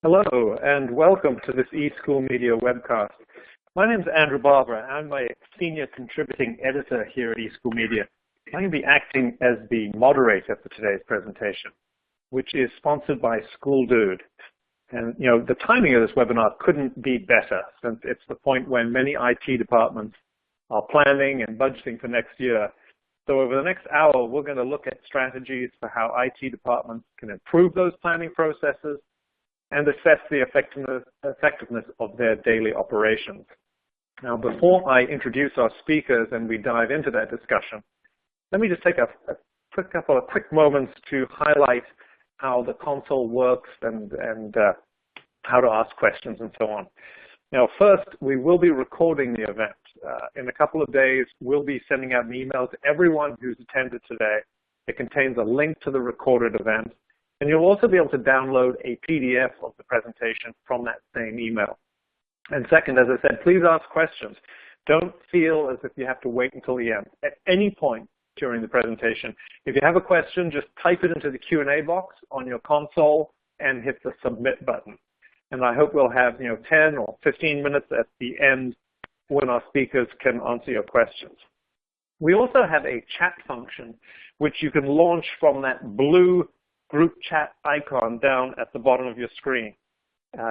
Hello, and welcome to this eSchool Media webcast. My name is Andrew Barber. I'm a senior contributing editor here at eSchool Media. I'm going to be acting as the moderator for today's presentation, which is sponsored by School Dude. And the timing of this webinar couldn't be better, since it's the point when many IT departments are planning and budgeting for next year. So over the next hour, we're going to look at strategies for how IT departments can improve those planning processes and assess the effectiveness of their daily operations. Now, before I introduce our speakers and we dive into that discussion, let me just take a couple of quick moments to highlight how the console works and how to ask questions and so on. Now, first, we will be recording the event. In a couple of days, we'll be sending out an email to everyone who's attended today. It contains a link to the recorded event. And you'll also be able to download a PDF of the presentation from that same email. And second, as I said, please ask questions. Don't feel as if you have to wait until the end. At any point during the presentation, if you have a question, just type it into the Q&A box on your console and hit the submit button. And I hope we'll have 10 or 15 minutes at the end when our speakers can answer your questions. We also have a chat function, which you can launch from that blue group chat icon down at the bottom of your screen.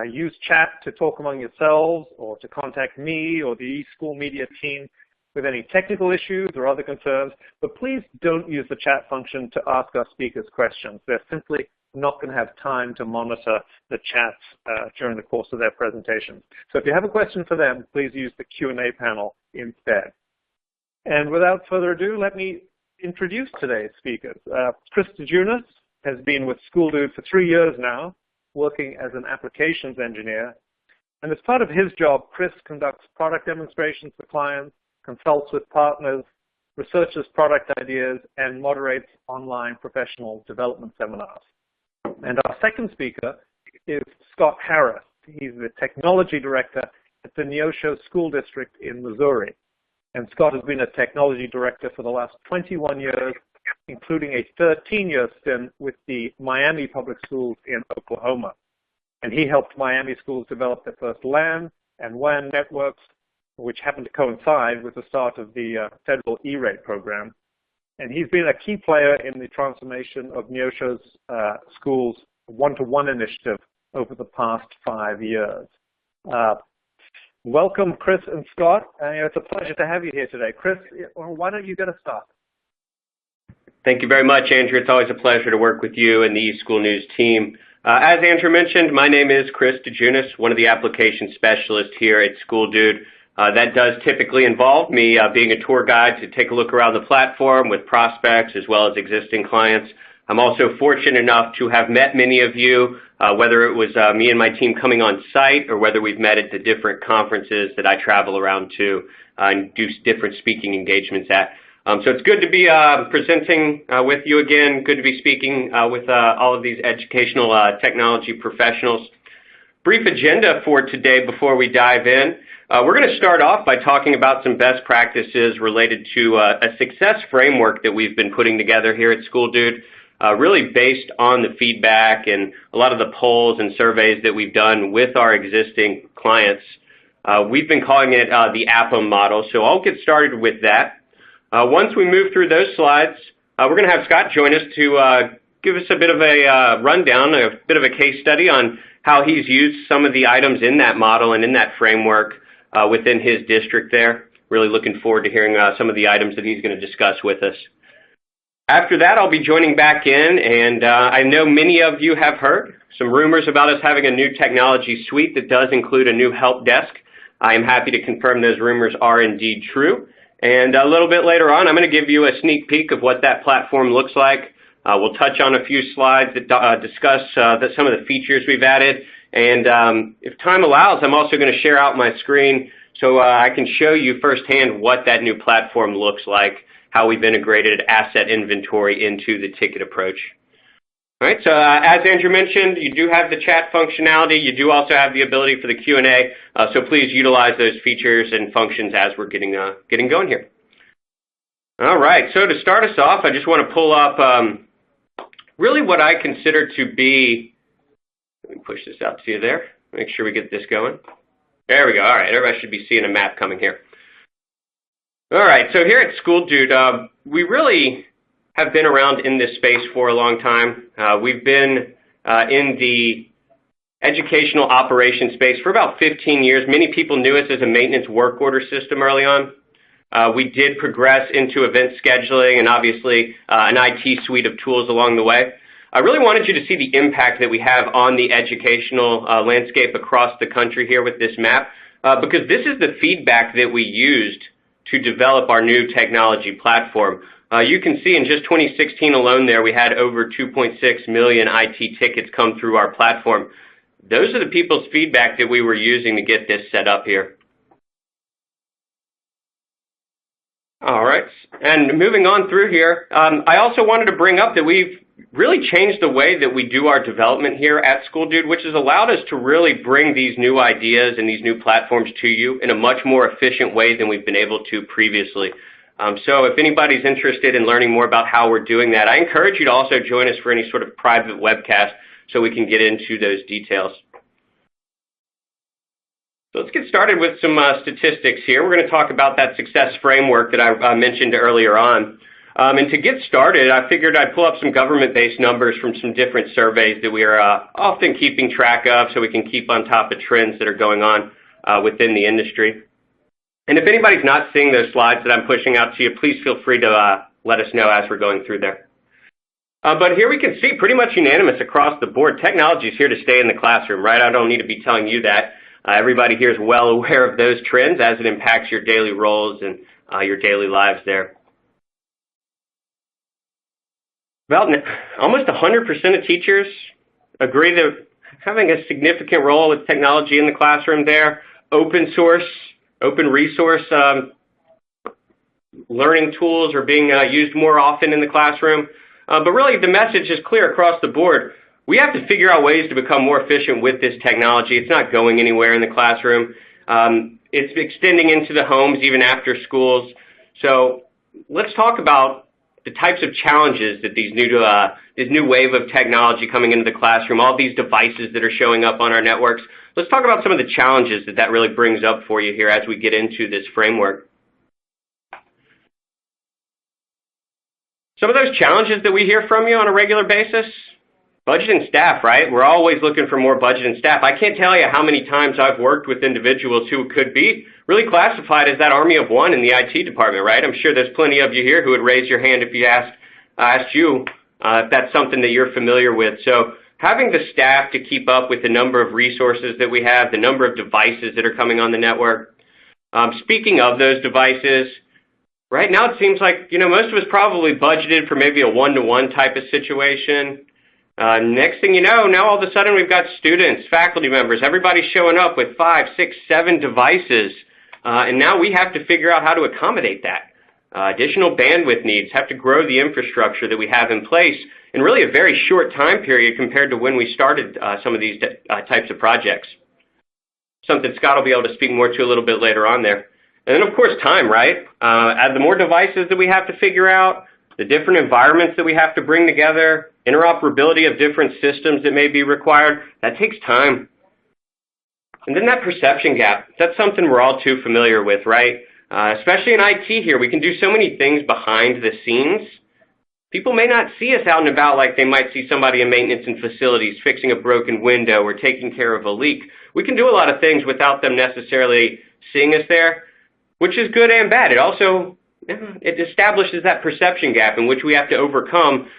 Use chat to talk among yourselves or to contact me or the eSchool Media team with any technical issues or other concerns, but please don't use the chat function to ask our speakers questions. They're simply not going to have time to monitor the chats during the course of their presentations. So if you have a question for them, please use the Q&A panel instead. And without further ado, let me introduce today's speakers. Chris DeJunas has been with School Dude for 3 years now, working as an applications engineer. And as part of his job, Chris conducts product demonstrations for clients, consults with partners, researches product ideas, and moderates online professional development seminars. And our second speaker is Scott Harris. He's the technology director at the Neosho School District in Missouri. And Scott has been a technology director for the last 21 years, including a 13-year stint with the Miami Public Schools in Oklahoma. And he helped Miami schools develop their first LAN and WAN networks, which happened to coincide with the start of the federal E-rate program. And he's been a key player in the transformation of Neosho's schools one-to-one initiative over the past 5 years. Welcome, Chris and Scott. It's a pleasure to have you here today. Chris, why don't you get us started? Thank you very much, Andrew. It's always a pleasure to work with you and the eSchool News team. As Andrew mentioned, my name is Chris DeJunas, one of the application specialists here at School Dude. That does typically involve me being a tour guide to take a look around the platform with prospects as well as existing clients. I'm also fortunate enough to have met many of you, whether it was me and my team coming on site or whether we've met at the different conferences that I travel around to and do different speaking engagements at. So it's good to be presenting with you again, good to be speaking with all of these educational technology professionals. Brief agenda for today before we dive in. We're going to start off by talking about some best practices related to a success framework that we've been putting together here at School Dude, really based on the feedback and a lot of the polls and surveys that we've done with our existing clients. We've been calling it the APPM model, so I'll get started with that. Once we move through those slides, we're going to have Scott join us to give us a bit of a rundown, a bit of a case study on how he's used some of the items in that model and in that framework within his district there. Really looking forward to hearing some of the items that he's going to discuss with us. After that, I'll be joining back in, and I know many of you have heard some rumors about us having a new technology suite that does include a new help desk. I am happy to confirm those rumors are indeed true. And a little bit later on, I'm going to give you a sneak peek of what that platform looks like. We'll touch on a few slides that discuss some of the features we've added. And if time allows, I'm also going to share out my screen so I can show you firsthand what that new platform looks like, how we've integrated asset inventory into the ticket approach. All right, so as Andrew mentioned, you do have the chat functionality. You do also have the ability for the Q&A, so please utilize those features and functions as we're getting going here. All right, so to start us off, I just want to pull up really what I consider to be Let me push this out to you there. Make sure we get this going. There we go. All right, everybody should be seeing a map coming here. All right, so here at School Dude, we really have been around in this space for a long time. We've been in the educational operations space for about 15 years. Many people knew us as a maintenance work order system early on. We did progress into event scheduling and obviously an IT suite of tools along the way. I really wanted you to see the impact that we have on the educational landscape across the country here with this map, because this is the feedback that we used to develop our new technology platform. You can see in just 2016 alone there, we had over 2.6 million IT tickets come through our platform. Those are the people's feedback that we were using to get this set up here. All right, and moving on through here, I also wanted to bring up that we've really changed the way that we do our development here at School Dude, which has allowed us to really bring these new ideas and these new platforms to you in a much more efficient way than we've been able to previously. So if anybody's interested in learning more about how we're doing that, I encourage you to also join us for any sort of private webcast so we can get into those details. So let's get started with some statistics here. We're going to talk about that success framework that I mentioned earlier on. And to get started, I figured I'd pull up some government-based numbers from some different surveys that we are often keeping track of so we can keep on top of trends that are going on within the industry. And if anybody's not seeing those slides that I'm pushing out to you, please feel free to let us know as we're going through there. But here we can see pretty much unanimous across the board. Technology is here to stay in the classroom, right? I don't need to be telling you that. Everybody here is well aware of those trends as it impacts your daily roles and your daily lives there. About almost 100% of teachers agree that having a significant role with technology in the classroom there. Open source, open resource learning tools are being used more often in the classroom. But really the message is clear across the board. We have to figure out ways to become more efficient with this technology. It's not going anywhere in the classroom. It's extending into the homes even after schools. So let's talk about the types of challenges that this new wave of technology coming into the classroom, all these devices that are showing up on our networks. Let's talk about some of the challenges that really brings up for you here as we get into this framework. Some of those challenges that we hear from you on a regular basis, budget and staff, right? We're always looking for more budget and staff. I can't tell you how many times I've worked with individuals who could be really classified as that army of one in the IT department, right? I'm sure there's plenty of you here who would raise your hand if you asked you if that's something that you're familiar with. So having the staff to keep up with the number of resources that we have, the number of devices that are coming on the network. Speaking of those devices, right now it seems like, most of us probably budgeted for maybe a one-to-one type of situation. Next thing you know, now all of a sudden we've got students, faculty members, everybody's showing up with 5, 6, 7 devices. And now we have to figure out how to accommodate that. Additional bandwidth needs, have to grow the infrastructure that we have in place in really a very short time period compared to when we started some of these types of projects. Something Scott will be able to speak more to a little bit later on there. And then of course time, right? The more devices that we have to figure out, the different environments that we have to bring together, interoperability of different systems that may be required, that takes time. And then that perception gap, that's something we're all too familiar with, right? Especially in IT here, we can do so many things behind the scenes. People may not see us out and about like they might see somebody in maintenance and facilities fixing a broken window or taking care of a leak. We can do a lot of things without them necessarily seeing us there, which is good and bad. It establishes that perception gap in which we have to overcome.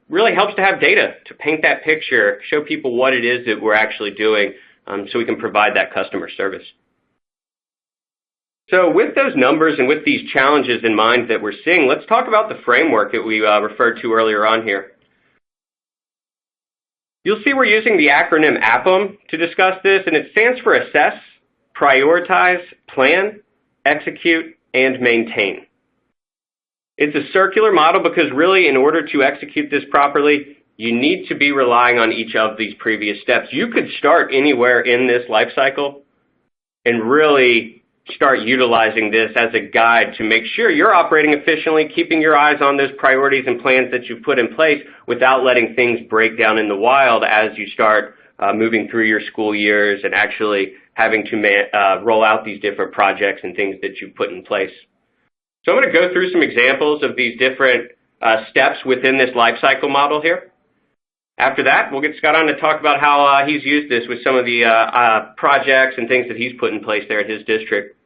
Really helps to have data to paint that picture, show people what it is that we're actually doing so we can provide that customer service. So with those numbers and with these challenges in mind that we're seeing, let's talk about the framework that we referred to earlier on here. You'll see we're using the acronym APPM to discuss this, and it stands for Assess, Prioritize, Plan, Execute, and Maintain. It's a circular model because really in order to execute this properly, you need to be relying on each of these previous steps. You could start anywhere in this life cycle and really start utilizing this as a guide to make sure you're operating efficiently, keeping your eyes on those priorities and plans that you've put in place without letting things break down in the wild as you start moving through your school years and actually having to roll out these different projects and things that you put in place. So I'm going to go through some examples of these different steps within this life cycle model here. After that, we'll get Scott on to talk about how he's used this with some of the projects and things that he's put in place there at his district.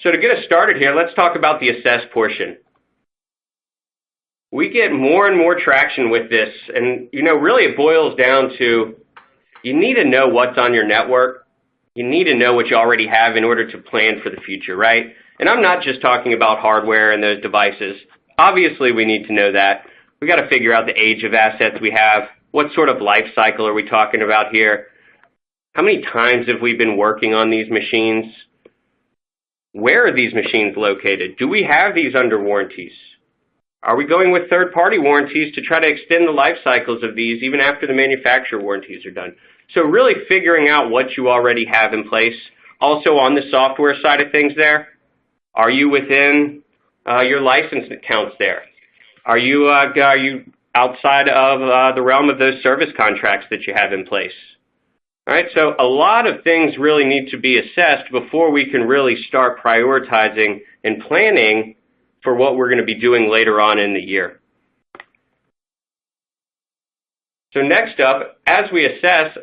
So to get us started here, let's talk about the assess portion. We get more and more traction with this, and really it boils down to you need to know what's on your network. You need to know what you already have in order to plan for the future, right? And I'm not just talking about hardware and those devices. Obviously, we need to know that. We got to figure out the age of assets we have. What sort of life cycle are we talking about here? How many times have we been working on these machines? Where are these machines located? Do we have these under warranties? Are we going with third-party warranties to try to extend the life cycles of these even after the manufacturer warranties are done? So really figuring out what you already have in place. Also on the software side of things there, are you within your license counts there? Are you outside of the realm of those service contracts that you have in place? All right, so a lot of things really need to be assessed before we can really start prioritizing and planning for what we're going to be doing later on in the year. So next up, as we assess,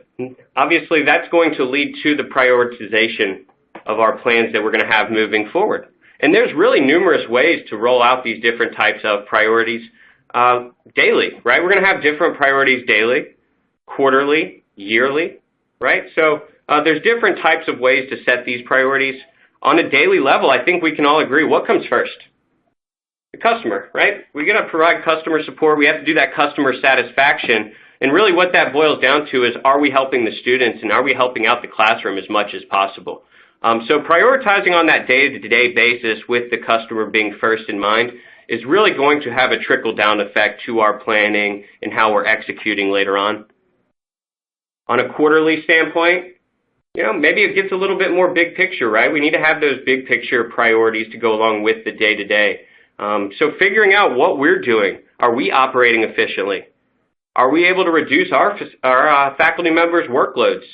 obviously that's going to lead to the prioritization of our plans that we're going to have moving forward. And there's really numerous ways to roll out these different types of priorities daily, right? We're going to have different priorities daily, quarterly, yearly, right? So there's different types of ways to set these priorities. On a daily level, I think we can all agree, what comes first? The customer, right? We got to provide customer support. We have to do that customer satisfaction. And really what that boils down to is, are we helping the students and are we helping out the classroom as much as possible? So prioritizing on that day-to-day basis with the customer being first in mind is really going to have a trickle-down effect to our planning and how we're executing later on. On a quarterly standpoint, maybe it gets a little bit more big picture, right? We need to have those big picture priorities to go along with the day-to-day. So figuring out what we're doing. Are we operating efficiently? Are we able to reduce our faculty members' workloads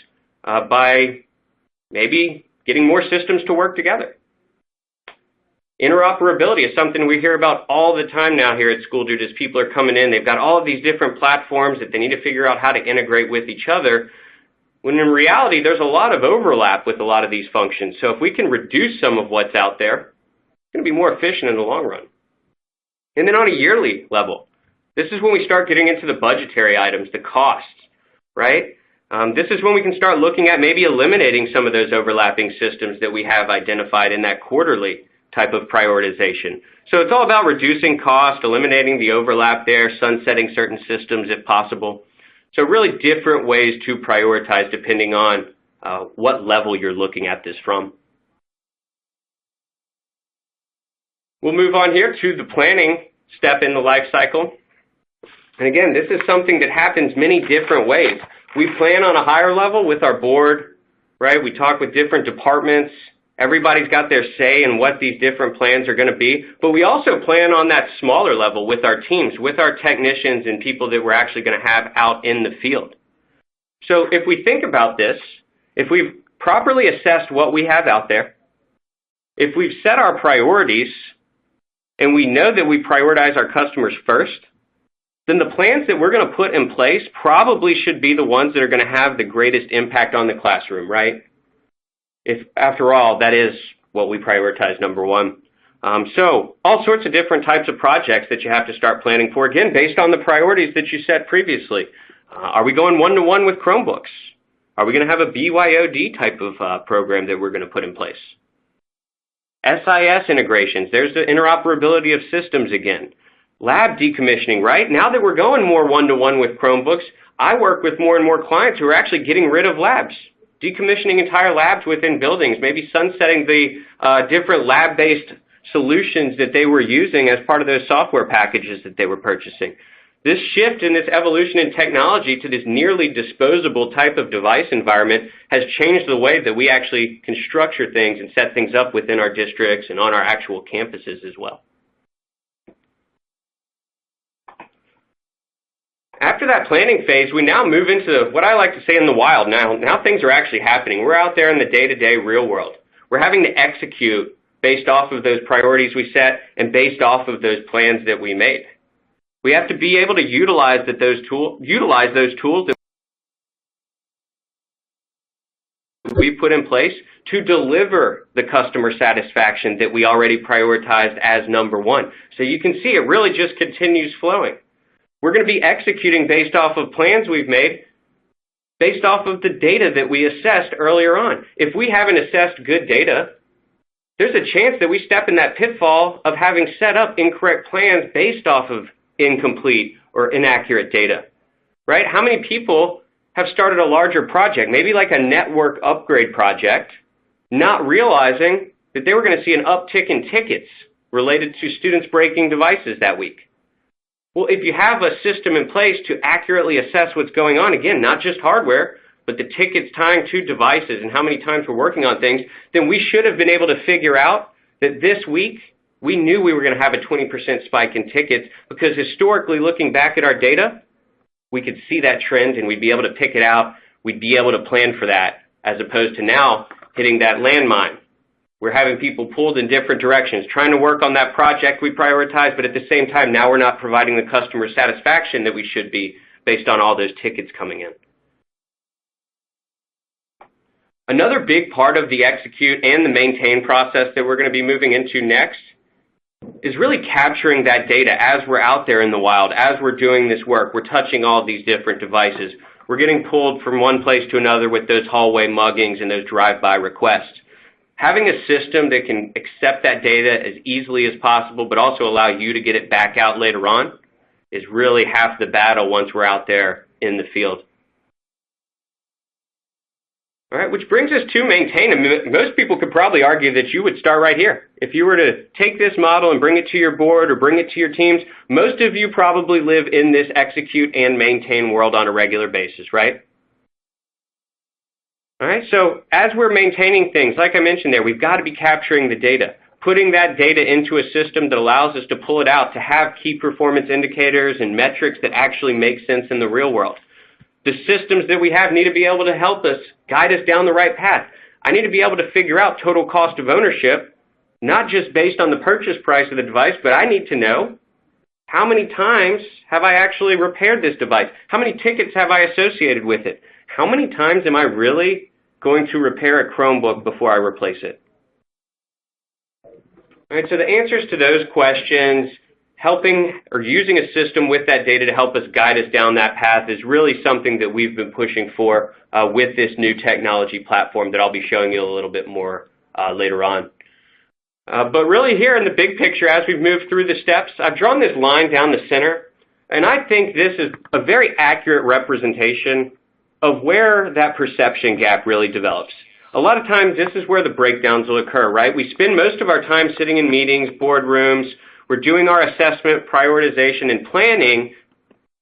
by maybe getting more systems to work together? Interoperability is something we hear about all the time now here at School Dude as people are coming in. They've got all of these different platforms that they need to figure out how to integrate with each other, when in reality there's a lot of overlap with a lot of these functions. So if we can reduce some of what's out there, it's going to be more efficient in the long run. And then on a yearly level, this is when we start getting into the budgetary items, the costs, right? This is when we can start looking at maybe eliminating some of those overlapping systems that we have identified in that quarterly type of prioritization. So it's all about reducing cost, eliminating the overlap there, sunsetting certain systems if possible. So really different ways to prioritize depending on what level you're looking at this from. We'll move on here to the planning step in the life cycle. And again, this is something that happens many different ways. We plan on a higher level with our board, right? We talk with different departments. Everybody's got their say in what these different plans are going to be. But we also plan on that smaller level with our teams, with our technicians and people that we're actually going to have out in the field. So if we think about this, if we've properly assessed what we have out there, if we've set our priorities, and we know that we prioritize our customers first, then the plans that we're going to put in place probably should be the ones that are going to have the greatest impact on the classroom, right? If, after all, that is what we prioritize, number one. So all sorts of different types of projects that you have to start planning for, again, based on the priorities that you set previously. Are we going one-to-one with Chromebooks? Are we going to have a BYOD type of program that we're going to put in place? SIS integrations, there's the interoperability of systems again. Lab decommissioning, right? Now that we're going more one-to-one with Chromebooks, I work with more and more clients who are actually getting rid of labs, decommissioning entire labs within buildings, maybe sunsetting the different lab-based solutions that they were using as part of those software packages that they were purchasing. This shift in this evolution in technology to this nearly disposable type of device environment has changed the way that we actually can structure things and set things up within our districts and on our actual campuses as well. After that planning phase, we now move into what I like to say in the wild. Now things are actually happening. We're out there in the day-to-day real world. We're having to execute based off of those priorities we set and based off of those plans that we made. We have to be able to utilize those tools that we put in place to deliver the customer satisfaction that we already prioritized as number one. So you can see it really just continues flowing. We're going to be executing based off of plans we've made, based off of the data that we assessed earlier on. If we haven't assessed good data, there's a chance that we step in that pitfall of having set up incorrect plans based off of incomplete or inaccurate data, right? How many people have started a larger project, maybe like a network upgrade project, not realizing that they were going to see an uptick in tickets related to students breaking devices that week? Well, if you have a system in place to accurately assess what's going on, again, not just hardware, but the tickets tying to devices and how many times we're working on things, then we should have been able to figure out that this week we knew we were going to have a 20% spike in tickets because historically, looking back at our data, we could see that trend and we'd be able to pick it out. We'd be able to plan for that as opposed to now hitting that landmine. We're having people pulled in different directions, trying to work on that project we prioritize, but at the same time, now we're not providing the customer satisfaction that we should be based on all those tickets coming in. Another big part of the execute and the maintain process that we're going to be moving into next is really capturing that data as we're out there in the wild, as we're doing this work. We're touching all these different devices. We're getting pulled from one place to another with those hallway muggings and those drive-by requests. Having a system that can accept that data as easily as possible, but also allow you to get it back out later on, is really half the battle once we're out there in the field. All right, which brings us to maintain. Most people could probably argue that you would start right here. If you were to take this model and bring it to your board or bring it to your teams, most of you probably live in this execute and maintain world on a regular basis, right? All right, so as we're maintaining things, like I mentioned there, we've got to be capturing the data, putting that data into a system that allows us to pull it out, to have key performance indicators and metrics that actually make sense in the real world. The systems that we have need to be able to help us, guide us down the right path. I need to be able to figure out total cost of ownership, not just based on the purchase price of the device, but I need to know how many times have I actually repaired this device? How many tickets have I associated with it? How many times am I really going to repair a Chromebook before I replace it? All right, so the answers to those questions, helping or using a system with that data to help us guide us down that path is really something that we've been pushing for with this new technology platform that I'll be showing you a little bit more later on. But really here in the big picture, as we've moved through the steps, I've drawn this line down the center, and I think this is a very accurate representation of where that perception gap really develops. A lot of times this is where the breakdowns will occur, right? We spend most of our time sitting in meetings, boardrooms, we're doing our assessment, prioritization, and planning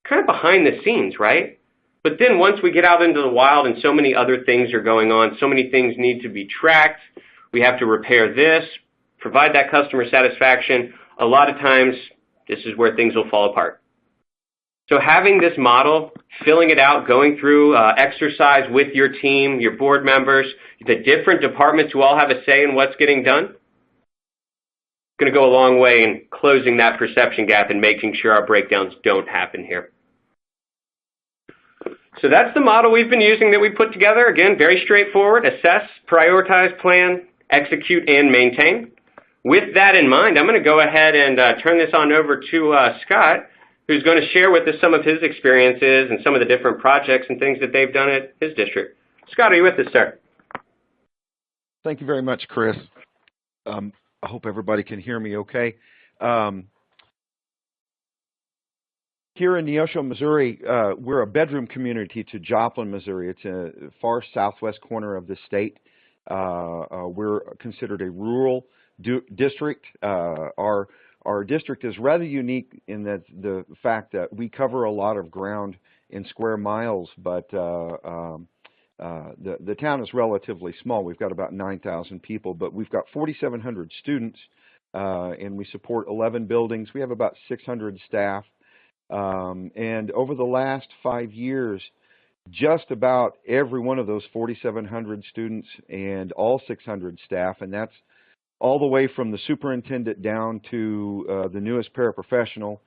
kind of behind the scenes, right? But then once we get out into the wild and so many other things are going on, so many things need to be tracked, we have to repair this, provide that customer satisfaction, a lot of times this is where things will fall apart. So having this model, filling it out, going through exercise with your team, your board members, the different departments who all have a say in what's getting done, going to go a long way in closing that perception gap and making sure our breakdowns don't happen here. So that's the model we've been using that we put together. Again, very straightforward: assess, prioritize, plan, execute, and maintain. With that in mind, I'm going to go ahead and turn this on over to Scott, who's going to share with us some of his experiences and some of the different projects and things that they've done at his district. Scott, are you with us, sir? Thank you very much, Chris. I hope everybody can hear me okay. Here in Neosho, Missouri, we're a bedroom community to Joplin, Missouri. It's a far southwest corner of the state. We're considered a rural district. Our district is rather unique in that the fact that we cover a lot of ground in square miles, but the town is relatively small. We've got about 9,000 people, but we've got 4,700 students, and we support 11 buildings. We have about 600 staff. And over the last 5 years, just about every one of those 4,700 students and all 600 staff, and that's all the way from the superintendent down to the newest paraprofessional,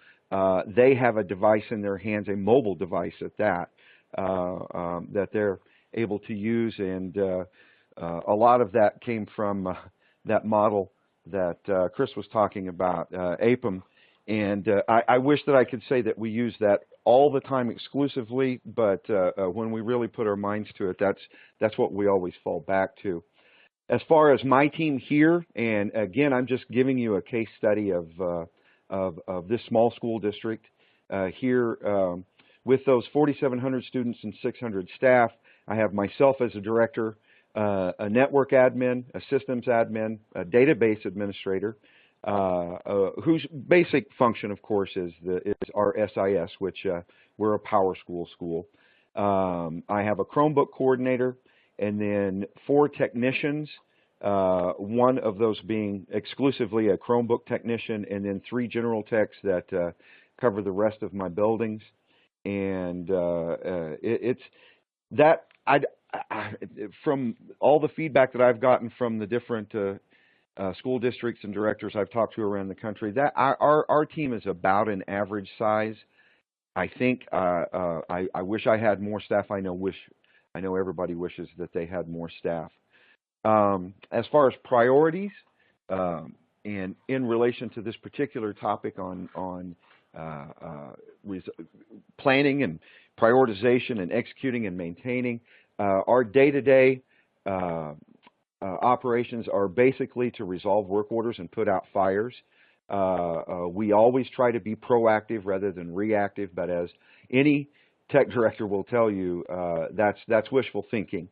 they have a device in their hands, a mobile device at that, that they're able to use. And a lot of that came from that model that Chris was talking about, APM. And I wish that I could say that we use that all the time exclusively, but when we really put our minds to it, that's what we always fall back to. As far as my team here, and again, I'm just giving you a case study of this small school district here. With those 4,700 students and 600 staff, I have myself as a director, a network admin, a systems admin, a database administrator, whose basic function, of course, is our SIS, which we're a Power School. I have a Chromebook coordinator, and then 4 technicians, one of those being exclusively a Chromebook technician, and then 3 general techs that cover the rest of my buildings. And it's that from all the feedback that I've gotten from the different school districts and directors I've talked to around the country, that our team is about an average size. I think I wish I had more staff. I know everybody wishes that they had more staff. As far as priorities, and in relation to this particular topic on planning and prioritization and executing and maintaining, our day-to-day operations are basically to resolve work orders and put out fires. We always try to be proactive rather than reactive, but as any tech director will tell you, that's wishful thinking.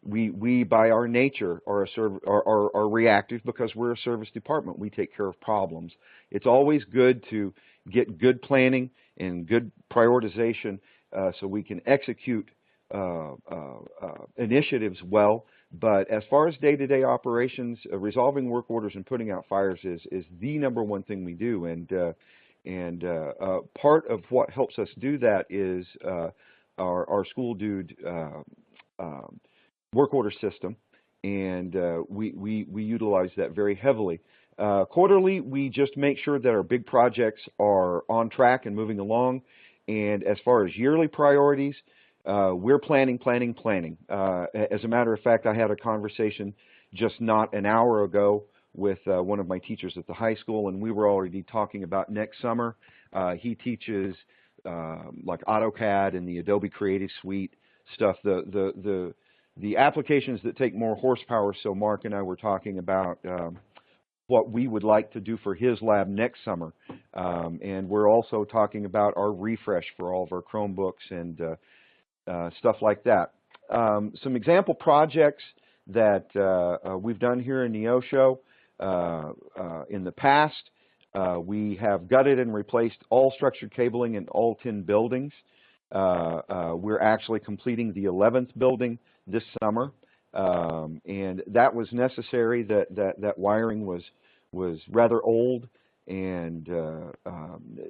We by our nature are reactive because we're a service department. We take care of problems. It's always good to get good planning and good prioritization so we can execute initiatives well. But as far as day-to-day operations, resolving work orders and putting out fires is the #1 thing we do. And part of what helps us do that is our School Dude work order system, and we utilize that very heavily. Quarterly, we just make sure that our big projects are on track and moving along. And as far as yearly priorities, we're planning. As a matter of fact, I had a conversation just not an hour ago with one of my teachers at the high school, and we were already talking about next summer. He teaches like AutoCAD and the Adobe Creative Suite stuff, the applications that take more horsepower. So Mark and I were talking about what we would like to do for his lab next summer. And we're also talking about our refresh for all of our Chromebooks and stuff like that. Some example projects that we've done here in Neosho in the past. We have gutted and replaced all structured cabling in all 10 buildings. We're actually completing the 11th building this summer, and that was necessary. That wiring was rather old, and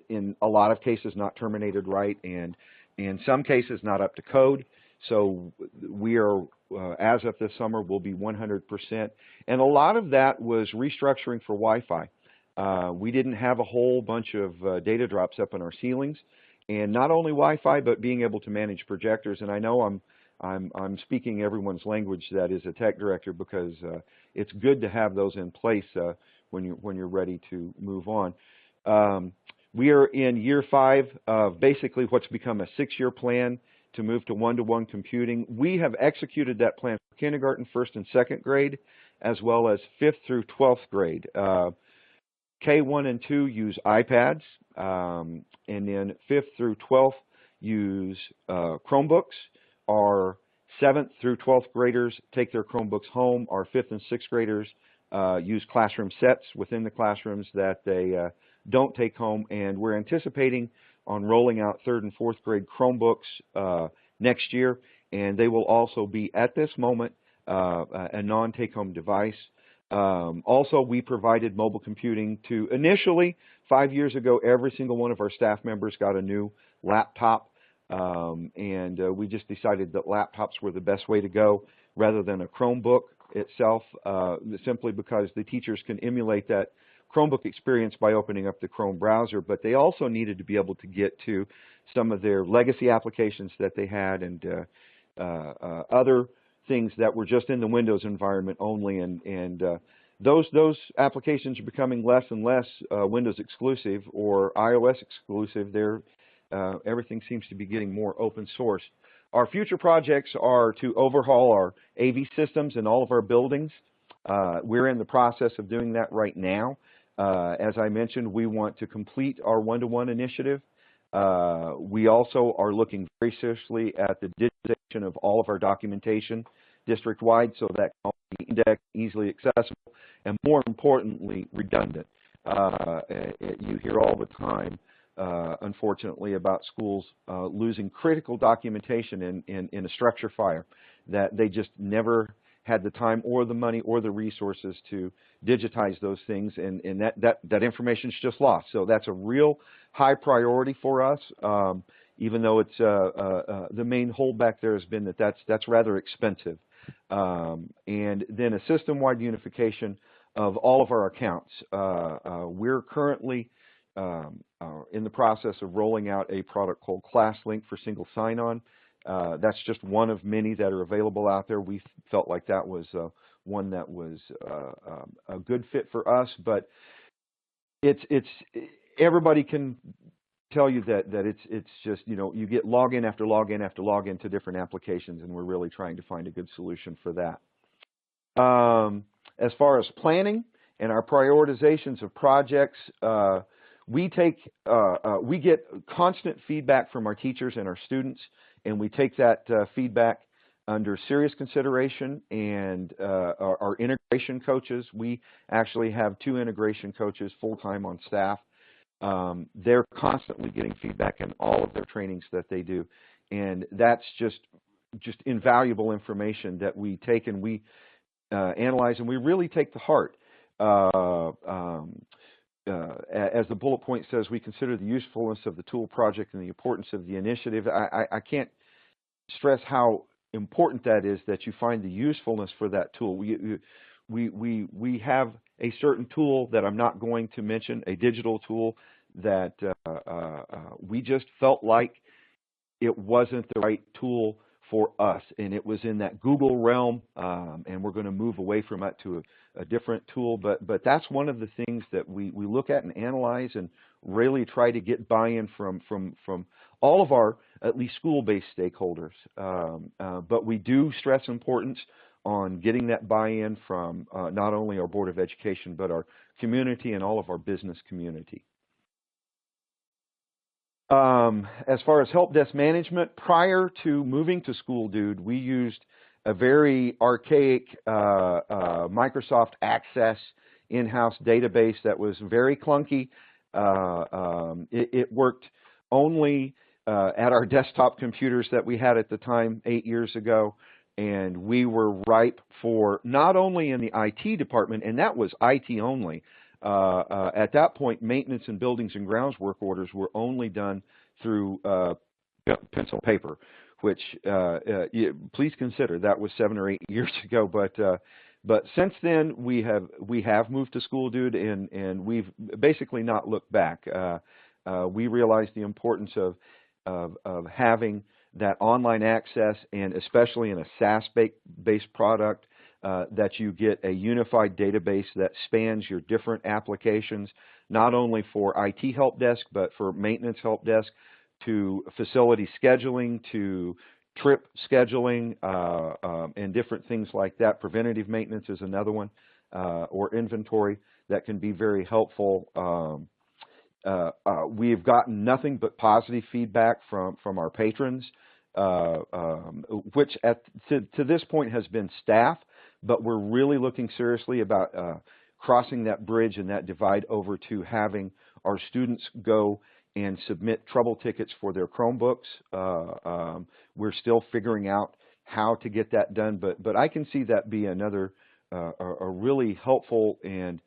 in a lot of cases not terminated right, and in some cases not up to code. So we are, as of this summer, will be 100%. And a lot of that was restructuring for Wi-Fi. We didn't have a whole bunch of data drops up in our ceilings, and not only Wi-Fi, but being able to manage projectors. And I know I'm speaking everyone's language that is a tech director, because it's good to have those in place when you're ready to move on. We are in year 5 of basically what's become a 6-year plan to move to one-to-one computing. We have executed that plan for kindergarten, 1st and 2nd grade, as well as 5th through 12th grade. K1 and 2 use iPads, and then 5th through 12th use Chromebooks. Our 7th through 12th graders take their Chromebooks home. Our 5th and 6th graders use classroom sets within the classrooms that they don't take home, and we're anticipating on rolling out 3rd and 4th grade Chromebooks next year, and they will also be, at this moment, a non-take-home device. Also, we provided mobile computing to initially, 5 years ago, every single one of our staff members got a new laptop, and we just decided that laptops were the best way to go rather than a Chromebook itself, simply because the teachers can emulate that Chromebook experience by opening up the Chrome browser, but they also needed to be able to get to some of their legacy applications that they had and other things that were just in the Windows environment only, and those applications are becoming less and less Windows exclusive or iOS exclusive. Everything seems to be getting more open source. Our future projects are to overhaul our AV systems in all of our buildings. We're in the process of doing that right now. As I mentioned, we want to complete our one-to-one initiative. We also are looking very seriously at the digitization of all of our documentation district-wide so that can be indexed, easily accessible, and more importantly, redundant. You hear all the time, unfortunately, about schools losing critical documentation in a structure fire, that they just never had the time or the money or the resources to digitize those things, and that information is just lost. So that's a real high priority for us, even though it's the main holdback there has been that's rather expensive. And then a system-wide unification of all of our accounts. We're currently in the process of rolling out a product called ClassLink for single sign-on. That's just one of many that are available out there. We felt like that was one that was a good fit for us, but everybody can tell you that it's just, you get login after login after login to different applications, and we're really trying to find a good solution for that. As far as planning and our prioritizations of projects, we get constant feedback from our teachers and our students, and we take that feedback under serious consideration. And our integration coaches, we actually have 2 integration coaches full-time on staff. They're constantly getting feedback in all of their trainings that they do, and that's just invaluable information that we take and we analyze and we really take to heart. As the bullet point says, we consider the usefulness of the tool project and the importance of the initiative. I can't stress how important that is, that you find the usefulness for that tool. We have a certain tool that I'm not going to mention, a digital tool that we just felt like it wasn't the right tool for us, and it was in that Google realm, and we're going to move away from it to a different tool. But that's one of the things that we look at and analyze and really try to get buy-in from all of our, at least school-based stakeholders. But we do stress importance on getting that buy-in from not only our Board of Education, but our community and all of our business community. As far as Helpdesk Management, prior to moving to SchoolDude, we used a very archaic Microsoft Access in-house database that was very clunky. It worked only at our desktop computers that we had at the time 8 years ago, and we were ripe for not only in the IT department, and that was IT only. At that point, maintenance and buildings and grounds work orders were only done through pencil paper, which please consider that was 7 or 8 years ago. But since then, we have moved to SchoolDude, and we've basically not looked back. We realized the importance of having that online access, and especially in a SaaS-based product, that you get a unified database that spans your different applications, not only for IT help desk, but for maintenance help desk, to facility scheduling, to trip scheduling, and different things like that. Preventative maintenance is another one, or inventory that can be very helpful. We've gotten nothing but positive feedback from our patrons, which to this point has been staff, but we're really looking seriously about crossing that bridge and that divide over to having our students go and submit trouble tickets for their Chromebooks. We're still figuring out how to get that done, but I can see that be another a really helpful and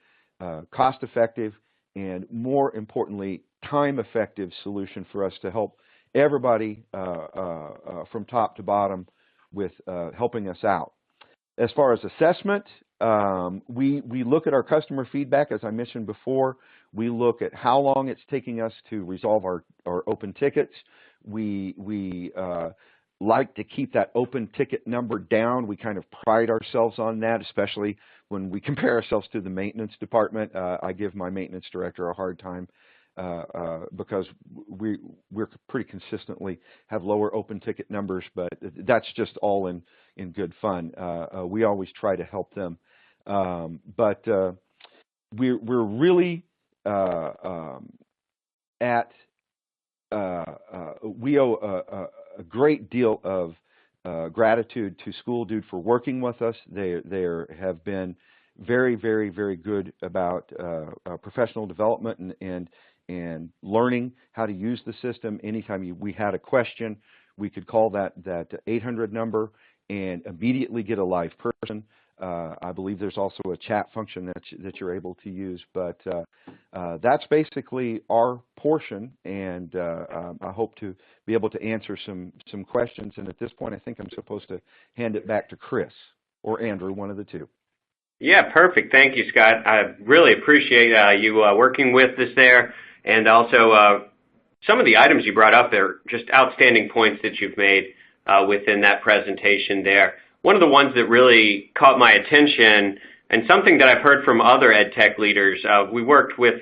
cost-effective and, more importantly, time-effective solution for us to help everybody from top to bottom with helping us out. As far as assessment, we look at our customer feedback, as I mentioned before. We look at how long it's taking us to resolve our open tickets. We like to keep that open ticket number down. We kind of pride ourselves on that, especially when we compare ourselves to the maintenance department. I give my maintenance director a hard time because we're pretty consistently have lower open ticket numbers, but that's just all in good fun. We always try to help them. But we're really we owe a great deal of gratitude to School Dude for working with us. They have been very, very, very good about professional development and learning how to use the system. Anytime we had a question, we could call that 800 number and immediately get a live person. I believe there's also a chat function that you're able to use, but that's basically our portion, and I hope to be able to answer some questions. And at this point, I think I'm supposed to hand it back to Chris or Andrew, one of the two. Yeah, perfect. Thank you, Scott. I really appreciate you working with us there, and also some of the items you brought up there, just outstanding points that you've made within that presentation there. One of the ones that really caught my attention, and something that I've heard from other ed tech leaders, we worked with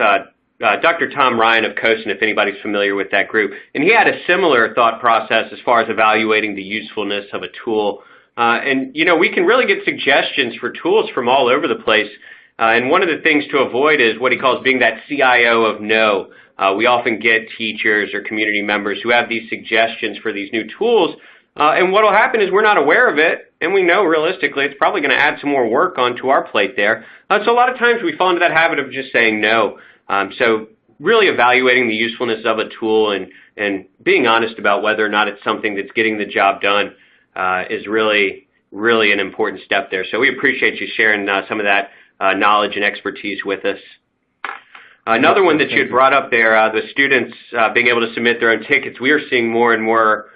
Dr. Tom Ryan of COSN, if anybody's familiar with that group, and he had a similar thought process as far as evaluating the usefulness of a tool. And, you know, we can really get suggestions for tools from all over the place, and one of the things to avoid is what he calls being that CIO of no. We often get teachers or community members who have these suggestions for these new tools, and what will happen is we're not aware of it, and we know realistically it's probably going to add some more work onto our plate there. So a lot of times we fall into that habit of just saying no. So really evaluating the usefulness of a tool and being honest about whether or not it's something that's getting the job done is really, really an important step there. So we appreciate you sharing some of that knowledge and expertise with us. Another one that you had brought up there, the students being able to submit their own tickets. We are seeing more and more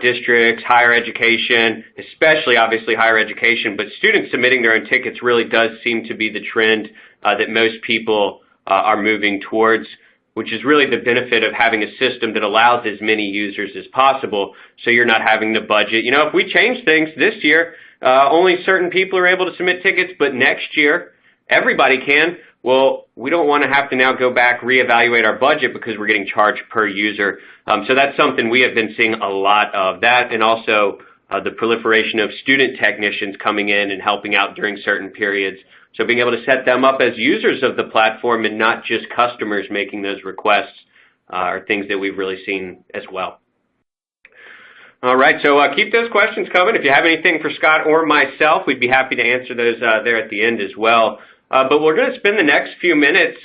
districts, higher education, especially obviously higher education, but students submitting their own tickets really does seem to be the trend that most people are moving towards, which is really the benefit of having a system that allows as many users as possible, so you're not having to budget. You know, if we change things this year, only certain people are able to submit tickets, but next year everybody can. Well, we don't want to have to now go back, reevaluate our budget because we're getting charged per user. So that's something we have been seeing a lot of, that, and also the proliferation of student technicians coming in and helping out during certain periods. So being able to set them up as users of the platform and not just customers making those requests are things that we've really seen as well. All right, so keep those questions coming. If you have anything for Scott or myself, we'd be happy to answer those there at the end as well. But we're going to spend the next few minutes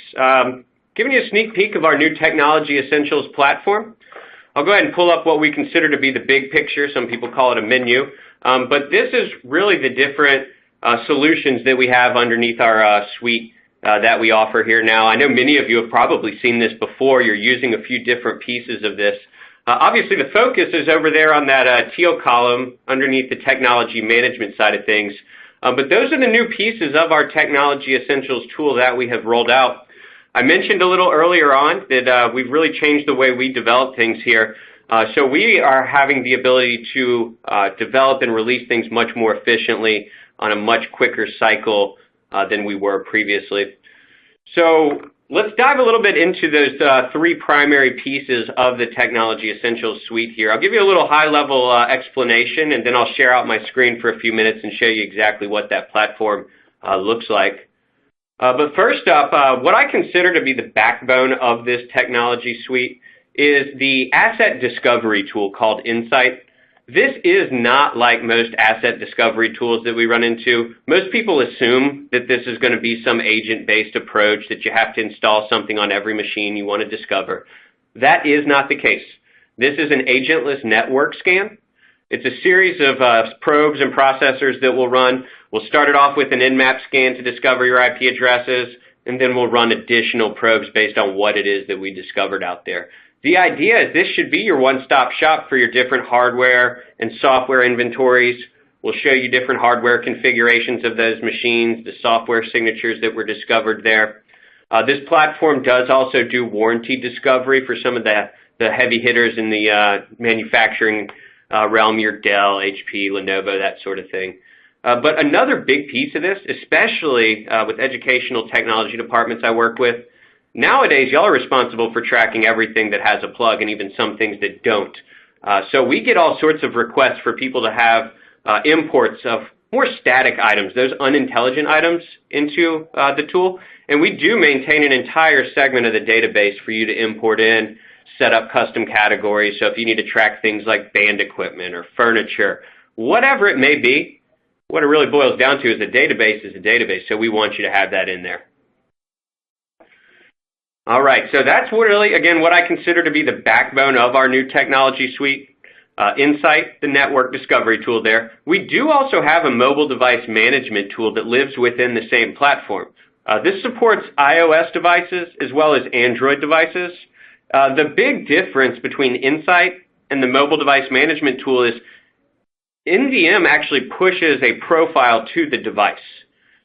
giving you a sneak peek of our new Technology Essentials platform. I'll go ahead and pull up what we consider to be the big picture. Some people call it a menu. But this is really the different solutions that we have underneath our suite that we offer here now. I know many of you have probably seen this before. You're using a few different pieces of this. Obviously, the focus is over there on that teal column underneath the Technology Management side of things. But those are the new pieces of our Technology Essentials tool that we have rolled out. I mentioned a little earlier on that we've really changed the way we develop things here. So we are having the ability to develop and release things much more efficiently on a much quicker cycle than we were previously. So let's dive a little bit into those three primary pieces of the Technology Essentials suite here. I'll give you a little high-level explanation, and then I'll share out my screen for a few minutes and show you exactly what that platform looks like. But first up, what I consider to be the backbone of this technology suite is the asset discovery tool called Insight. This is not like most asset discovery tools that we run into. Most people assume that this is going to be some agent-based approach, that you have to install something on every machine you want to discover. That is not the case. This is an agentless network scan. It's a series of probes and processors that we'll run. We'll start it off with an nmap scan to discover your IP addresses, and then we'll run additional probes based on what it is that we discovered out there. The idea is this should be your one-stop shop for your different hardware and software inventories. We'll show you different hardware configurations of those machines, the software signatures that were discovered there. This platform does also do warranty discovery for some of the heavy hitters in the manufacturing realm, your Dell, HP, Lenovo, that sort of thing. But another big piece of this, especially with educational technology departments I work with, nowadays y'all are responsible for tracking everything that has a plug and even some things that don't. So we get all sorts of requests for people to have imports of more static items, those unintelligent items into the tool. And we do maintain an entire segment of the database for you to import in, set up custom categories. So if you need to track things like band equipment or furniture, whatever it may be, what it really boils down to is a database is a database. So we want you to have that in there. All right, so that's really, again, what I consider to be the backbone of our new technology suite. Insight, the network discovery tool there. We do also have a mobile device management tool that lives within the same platform. This supports iOS devices as well as Android devices. The big difference between Insight and the mobile device management tool is NDM actually pushes a profile to the device.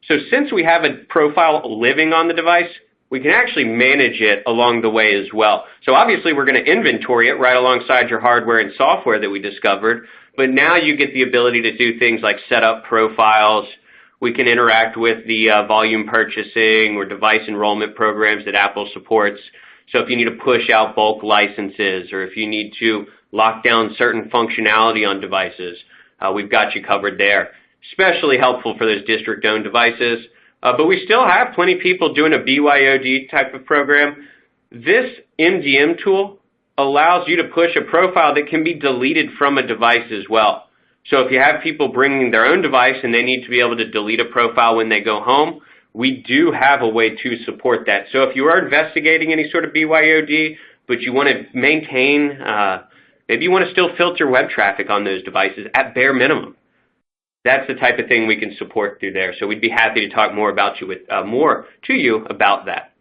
So since we have a profile living on the device, we can actually manage it along the way as well. So obviously we're going to inventory it right alongside your hardware and software that we discovered, but now you get the ability to do things like set up profiles. We can interact with the volume purchasing or device enrollment programs that Apple supports. So if you need to push out bulk licenses or if you need to lock down certain functionality on devices, we've got you covered there. Especially helpful for those district-owned devices. But we still have plenty of people doing a BYOD type of program. This MDM tool allows you to push a profile that can be deleted from a device as well. So if you have people bringing their own device and they need to be able to delete a profile when they go home, we do have a way to support that. So if you are investigating any sort of BYOD, but you want to maintain, maybe you want to still filter web traffic on those devices at bare minimum. That's the type of thing we can support through there. So we'd be happy to talk more about you about that.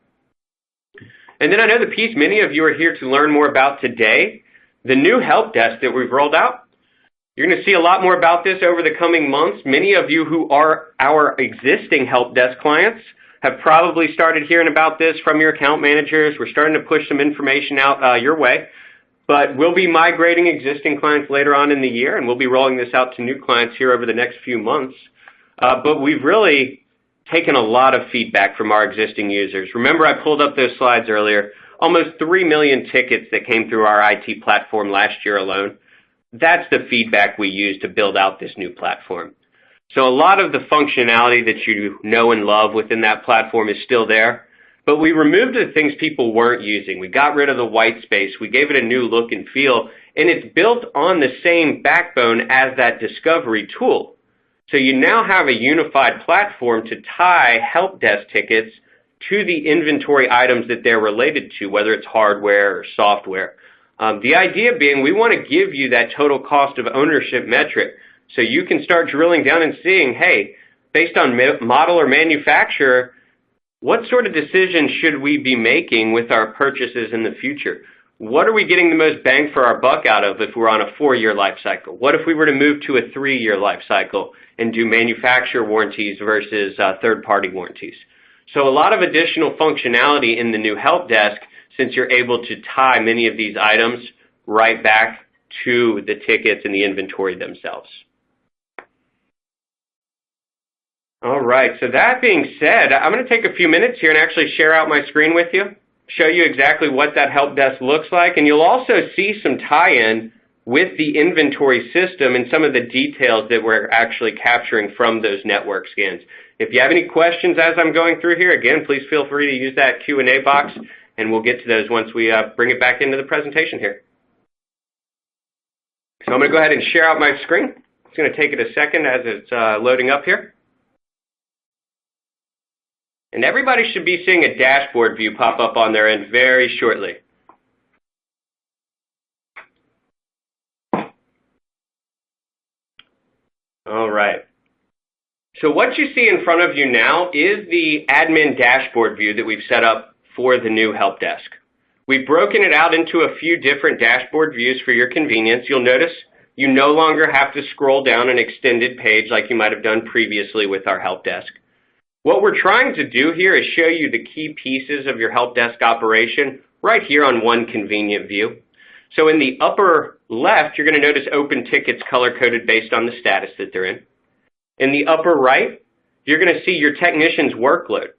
And then I know the piece many of you are here to learn more about today, the new help desk that we've rolled out. You're going to see a lot more about this over the coming months. Many of you who are our existing help desk clients have probably started hearing about this from your account managers. We're starting to push some information out your way. But we'll be migrating existing clients later on in the year, and we'll be rolling this out to new clients here over the next few months. But we've really taken a lot of feedback from our existing users. Remember, I pulled up those slides earlier. Almost 3 million tickets that came through our IT platform last year alone. That's the feedback we use to build out this new platform. So a lot of the functionality that you know and love within that platform is still there. But we removed the things people weren't using. We got rid of the white space. We gave it a new look and feel. And it's built on the same backbone as that discovery tool. So you now have a unified platform to tie help desk tickets to the inventory items that they're related to, whether it's hardware or software. The idea being we want to give you that total cost of ownership metric so you can start drilling down and seeing, hey, based on model or manufacturer, what sort of decisions should we be making with our purchases in the future? What are we getting the most bang for our buck out of if we're on a 4-year life cycle? What if we were to move to a 3-year life cycle and do manufacturer warranties versus third-party warranties? So a lot of additional functionality in the new help desk since you're able to tie many of these items right back to the tickets and the inventory themselves. All right, so that being said, I'm going to take a few minutes here and actually share out my screen with you, show you exactly what that help desk looks like, and you'll also see some tie-in with the inventory system and some of the details that we're actually capturing from those network scans. If you have any questions as I'm going through here, again, please feel free to use that Q&A box, and we'll get to those once we bring it back into the presentation here. So I'm going to go ahead and share out my screen. It's going to take it a second as it's loading up here. And everybody should be seeing a dashboard view pop up on their end very shortly. All right. So what you see in front of you now is the admin dashboard view that we've set up for the new help desk. We've broken it out into a few different dashboard views for your convenience. You'll notice you no longer have to scroll down an extended page like you might have done previously with our help desk. What we're trying to do here is show you the key pieces of your help desk operation right here on one convenient view. So in the upper left, you're going to notice open tickets color-coded based on the status that they're in. In the upper right, you're going to see your technician's workload.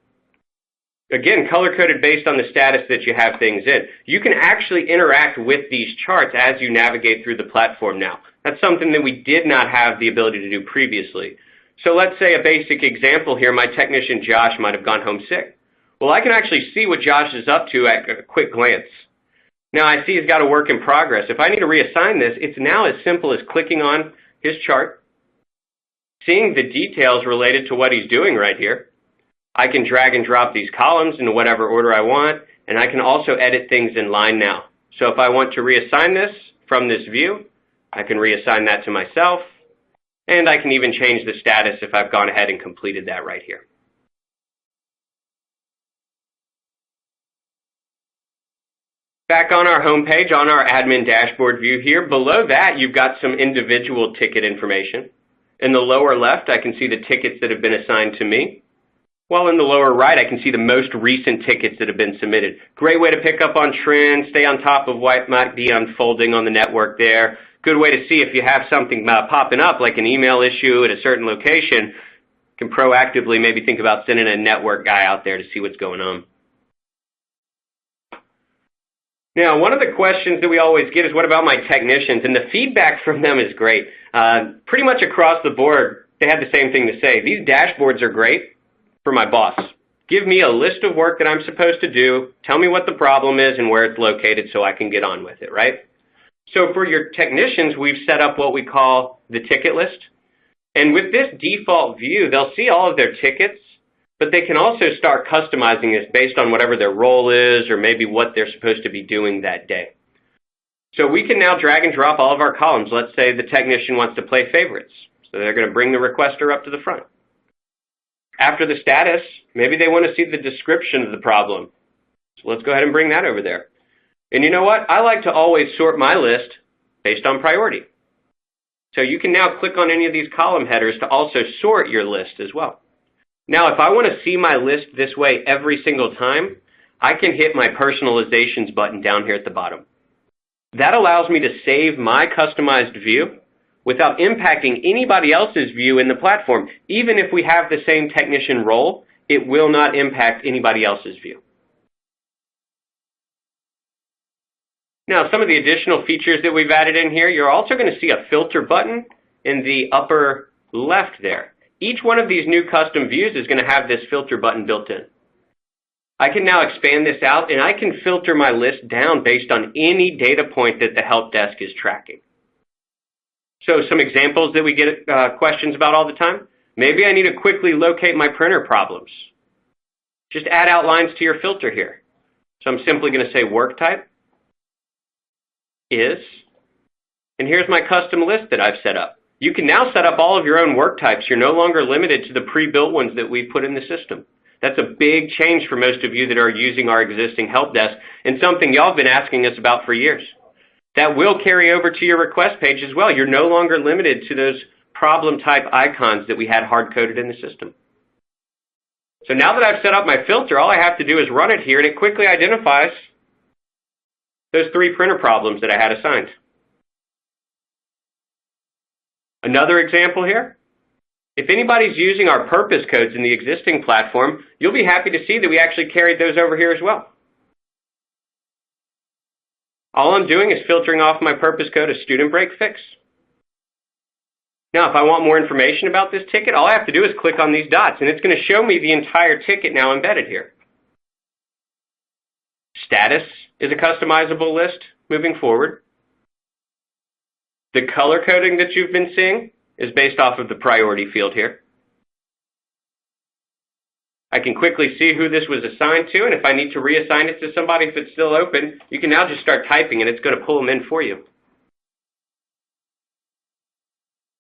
Again, color-coded based on the status that you have things in. You can actually interact with these charts as you navigate through the platform now. That's something that we did not have the ability to do previously. So let's say a basic example here, my technician Josh might have gone home sick. Well, I can actually see what Josh is up to at a quick glance. Now I see he's got a work in progress. If I need to reassign this, it's now as simple as clicking on his chart, seeing the details related to what he's doing right here. I can drag and drop these columns into whatever order I want, and I can also edit things in line now. So if I want to reassign this from this view, I can reassign that to myself, and I can even change the status if I've gone ahead and completed that right here. Back on our home page, on our admin dashboard view here, below that you've got some individual ticket information. In the lower left, I can see the tickets that have been assigned to me. While in the lower right, I can see the most recent tickets that have been submitted. Great way to pick up on trends, stay on top of what might be unfolding on the network there. Good way to see if you have something popping up, like an email issue at a certain location. You can proactively maybe think about sending a network guy out there to see what's going on. Now, one of the questions that we always get is, what about my technicians? And the feedback from them is great. Pretty much across the board, they had the same thing to say. These dashboards are great for my boss. Give me a list of work that I'm supposed to do, tell me what the problem is and where it's located so I can get on with it, right? So for your technicians, we've set up what we call the ticket list. And with this default view, they'll see all of their tickets, but they can also start customizing this based on whatever their role is or maybe what they're supposed to be doing that day. So we can now drag and drop all of our columns. Let's say the technician wants to play favorites. So they're going to bring the requester up to the front. After the status, maybe they want to see the description of the problem. So let's go ahead and bring that over there. And you know what? I like to always sort my list based on priority. So you can now click on any of these column headers to also sort your list as well. Now, if I want to see my list this way every single time, I can hit my personalizations button down here at the bottom. That allows me to save my customized view without impacting anybody else's view in the platform. Even if we have the same technician role, it will not impact anybody else's view. Now, some of the additional features that we've added in here, you're also going to see a filter button in the upper left there. Each one of these new custom views is going to have this filter button built in. I can now expand this out and I can filter my list down based on any data point that the help desk is tracking. So some examples that we get questions about all the time. Maybe I need to quickly locate my printer problems. Just add outlines to your filter here. So I'm simply going to say work type is, and here's my custom list that I've set up. You can now set up all of your own work types. You're no longer limited to the pre-built ones that we've put in the system. That's a big change for most of you that are using our existing help desk and something y'all have been asking us about for years. That will carry over to your request page as well. You're no longer limited to those problem type icons that we had hard-coded in the system. So now that I've set up my filter, all I have to do is run it here and it quickly identifies those 3 printer problems that I had assigned. Another example here. If anybody's using our purpose codes in the existing platform, you'll be happy to see that we actually carried those over here as well. All I'm doing is filtering off my purpose code as student break fix. Now, if I want more information about this ticket, all I have to do is click on these dots, and it's going to show me the entire ticket now embedded here. Status is a customizable list moving forward. The color coding that you've been seeing is based off of the priority field here. I can quickly see who this was assigned to, and if I need to reassign it to somebody if it's still open, you can now just start typing and it's going to pull them in for you.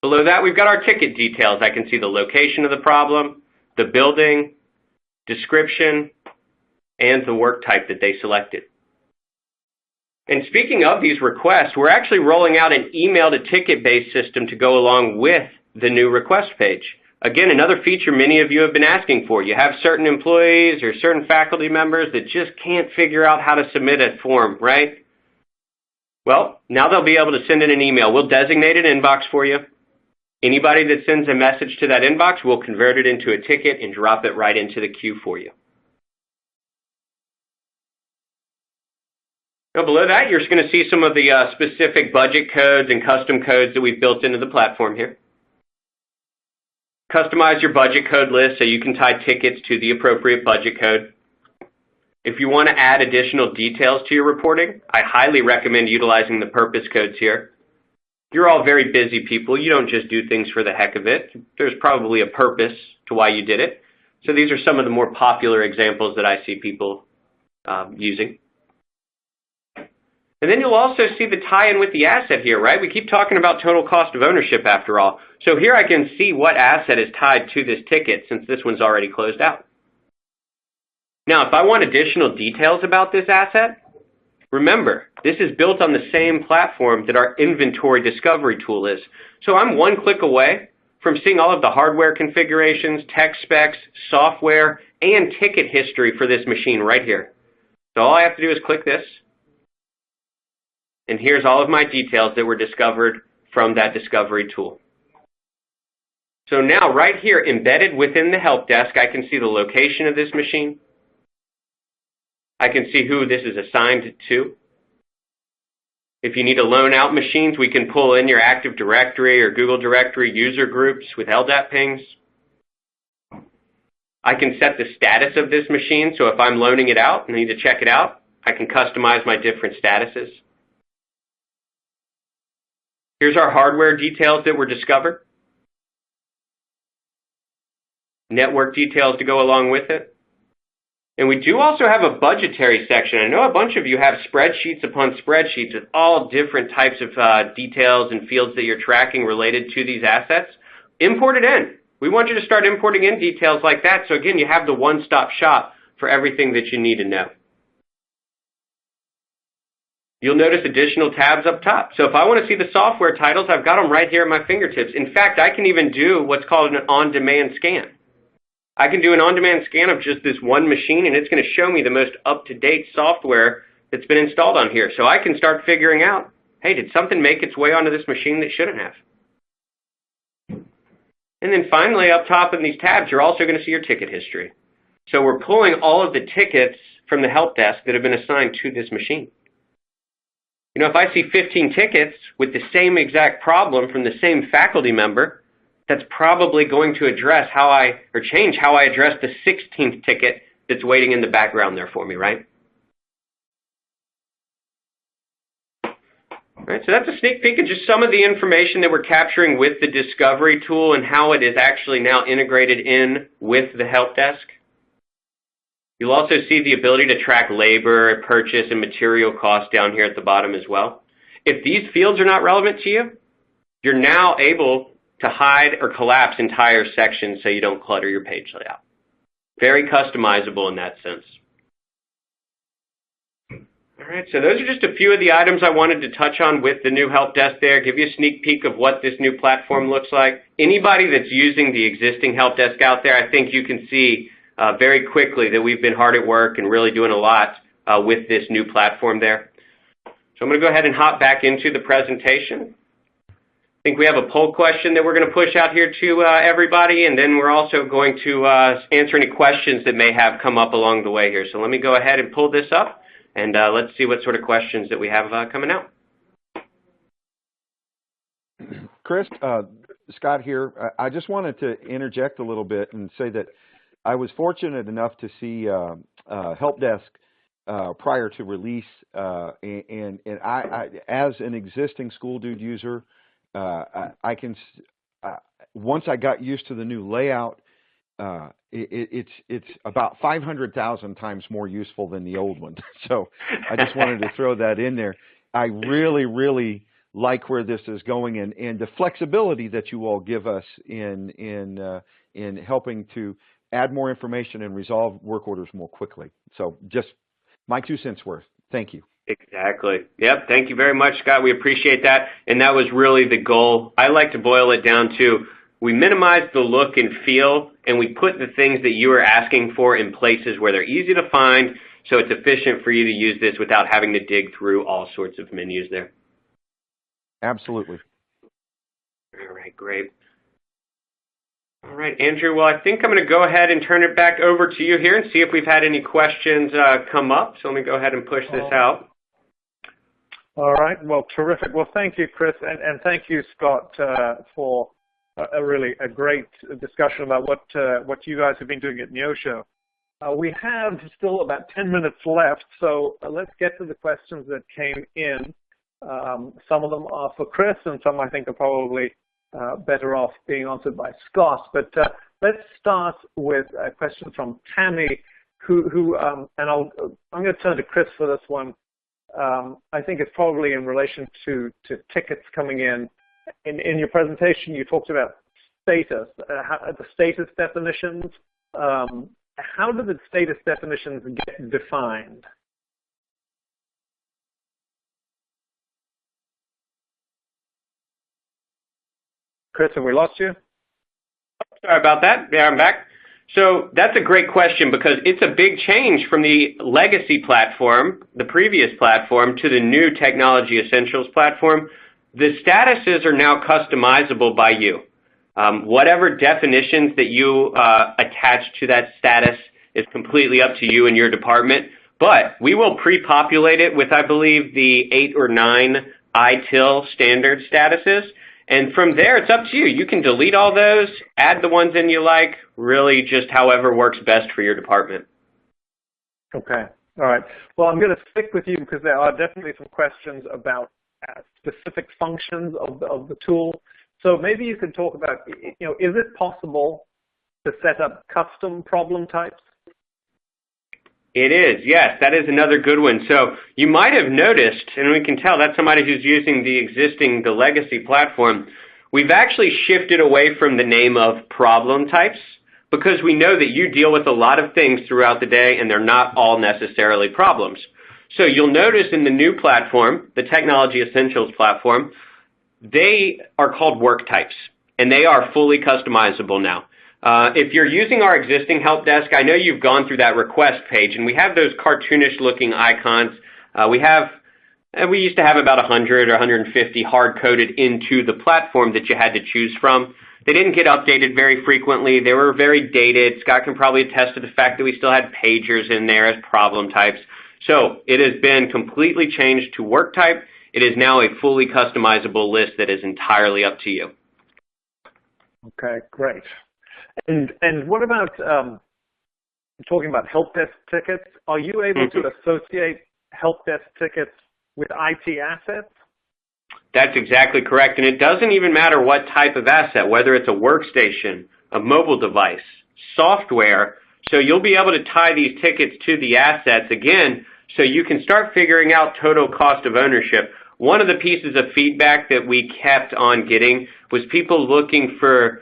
Below that, we've got our ticket details. I can see the location of the problem, the building, description, and the work type that they selected. And speaking of these requests, we're actually rolling out an email to ticket-based system to go along with the new request page. Again, another feature many of you have been asking for. You have certain employees or certain faculty members that just can't figure out how to submit a form, right? Well, now they'll be able to send in an email. We'll designate an inbox for you. Anybody that sends a message to that inbox, we'll convert it into a ticket and drop it right into the queue for you. Now below that, you're going to see some of the specific budget codes and custom codes that we've built into the platform here. Customize your budget code list so you can tie tickets to the appropriate budget code. If you want to add additional details to your reporting, I highly recommend utilizing the purpose codes here. You're all very busy people. You don't just do things for the heck of it. There's probably a purpose to why you did it. So these are some of the more popular examples that I see people using. And then you'll also see the tie-in with the asset here, right? We keep talking about total cost of ownership after all. So here I can see what asset is tied to this ticket since this one's already closed out. Now, if I want additional details about this asset, remember, this is built on the same platform that our inventory discovery tool is. So I'm one click away from seeing all of the hardware configurations, tech specs, software, and ticket history for this machine right here. So all I have to do is click this. And here's all of my details that were discovered from that discovery tool. So now right here, embedded within the help desk, I can see the location of this machine. I can see who this is assigned to. If you need to loan out machines, we can pull in your Active Directory or Google Directory user groups with LDAP pings. I can set the status of this machine, so if I'm loaning it out and I need to check it out, I can customize my different statuses. Here's our hardware details that were discovered. Network details to go along with it. And we do also have a budgetary section. I know a bunch of you have spreadsheets upon spreadsheets with all different types of details and fields that you're tracking related to these assets. Import it in. We want you to start importing in details like that. So again, you have the one-stop shop for everything that you need to know. You'll notice additional tabs up top. So if I want to see the software titles, I've got them right here at my fingertips. In fact, I can even do what's called an on-demand scan. I can do an on-demand scan of just this one machine, and it's going to show me the most up-to-date software that's been installed on here. So I can start figuring out, hey, did something make its way onto this machine that shouldn't have? And then finally, up top in these tabs, you're also going to see your ticket history. So we're pulling all of the tickets from the help desk that have been assigned to this machine. You know, if I see 15 tickets with the same exact problem from the same faculty member, that's probably going to change how I address the 16th ticket that's waiting in the background there for me, right? All right, so that's a sneak peek of just some of the information that we're capturing with the discovery tool and how it is actually now integrated in with the help desk. You'll also see the ability to track labor, purchase, and material costs down here at the bottom as well. If these fields are not relevant to you, you're now able to hide or collapse entire sections so you don't clutter your page layout. Very customizable in that sense. All right, so those are just a few of the items I wanted to touch on with the new help desk there, give you a sneak peek of what this new platform looks like. Anybody that's using the existing help desk out there, I think you can see very quickly that we've been hard at work and really doing a lot with this new platform there. So I'm going to go ahead and hop back into the presentation. I think we have a poll question that we're going to push out here to everybody, and then we're also going to answer any questions that may have come up along the way here. So let me go ahead and pull this up, and let's see what sort of questions that we have coming out. Chris, Scott here. I just wanted to interject a little bit and say that I was fortunate enough to see Helpdesk prior to release, and I, as an existing SchoolDude user, I can once I got used to the new layout, it's about 500,000 times more useful than the old one. So I just wanted to throw that in there. I really like where this is going and the flexibility that you all give us in helping to add more information and resolve work orders more quickly. So just my 2 cents worth. Thank you. Exactly. Yep. Thank you very much, Scott. We appreciate that. And that was really the goal. I like to boil it down to we minimize the look and feel, and we put the things that you are asking for in places where they're easy to find, so it's efficient for you to use this without having to dig through all sorts of menus there. Absolutely. All right, great. All right, Andrew, well, I think I'm going to go ahead and turn it back over to you here and see if we've had any questions come up. So let me go ahead and push this out. All right, well, terrific. Well, thank you, Chris, and thank you, Scott, for a great discussion about what you guys have been doing at Neosho. We have still about 10 minutes left, so let's get to the questions that came in. Some of them are for Chris, and some I think are probably better off being answered by Scott. But let's start with a question from Tammy, who and I'm going to turn to Chris for this one. I think it's probably in relation to tickets coming in. In your presentation, you talked about status, the status definitions. How do the status definitions get defined? Chris, have we lost you? Sorry about that. Yeah, I'm back. So that's a great question because it's a big change from the legacy platform, the previous platform, to the new Technology Essentials platform. The statuses are now customizable by you. Whatever definitions that you attach to that status is completely up to you and your department, but we will pre-populate it with, I believe, the 8 or 9 ITIL standard statuses. And from there, it's up to you. You can delete all those, add the ones in you like, really just however works best for your department. Okay. All right. Well, I'm going to stick with you because there are definitely some questions about specific functions of the tool. So maybe you could talk about, is it possible to set up custom problem types? It is, yes. That is another good one. So you might have noticed, and we can tell that's somebody who's using the legacy platform, we've actually shifted away from the name of problem types because we know that you deal with a lot of things throughout the day and they're not all necessarily problems. So you'll notice in the new platform, the Technology Essentials platform, they are called work types and they are fully customizable now. If you're using our existing help desk, I know you've gone through that request page, and we have those cartoonish looking icons. We used to have about 100 or 150 hard-coded into the platform that you had to choose from. They didn't get updated very frequently. They were very dated. Scott can probably attest to the fact that we still had pagers in there as problem types. So it has been completely changed to work type. It is now a fully customizable list that is entirely up to you. Okay, great. And what about talking about help desk tickets? Are you able to associate help desk tickets with IT assets? That's exactly correct. And it doesn't even matter what type of asset, whether it's a workstation, a mobile device, software. So you'll be able to tie these tickets to the assets again, so you can start figuring out total cost of ownership. One of the pieces of feedback that we kept on getting was people looking for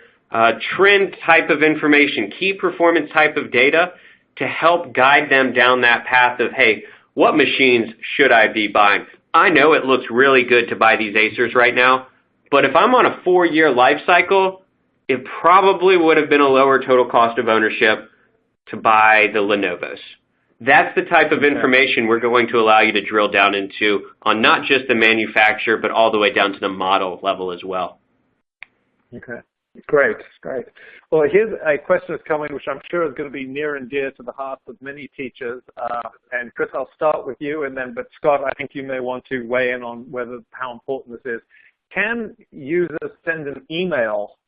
trend type of information, key performance type of data to help guide them down that path of, hey, what machines should I be buying? I know it looks really good to buy these Acers right now, but if I'm on a 4-year life cycle, it probably would have been a lower total cost of ownership to buy the Lenovo's. That's the type of information we're going to allow you to drill down into on not just the manufacturer, but all the way down to the model level as well. Okay. Great, great. Well, here's a question that's coming, which I'm sure is going to be near and dear to the hearts of many teachers. And Chris, I'll start with you, but Scott, I think you may want to weigh in on how important this is. Can users send an email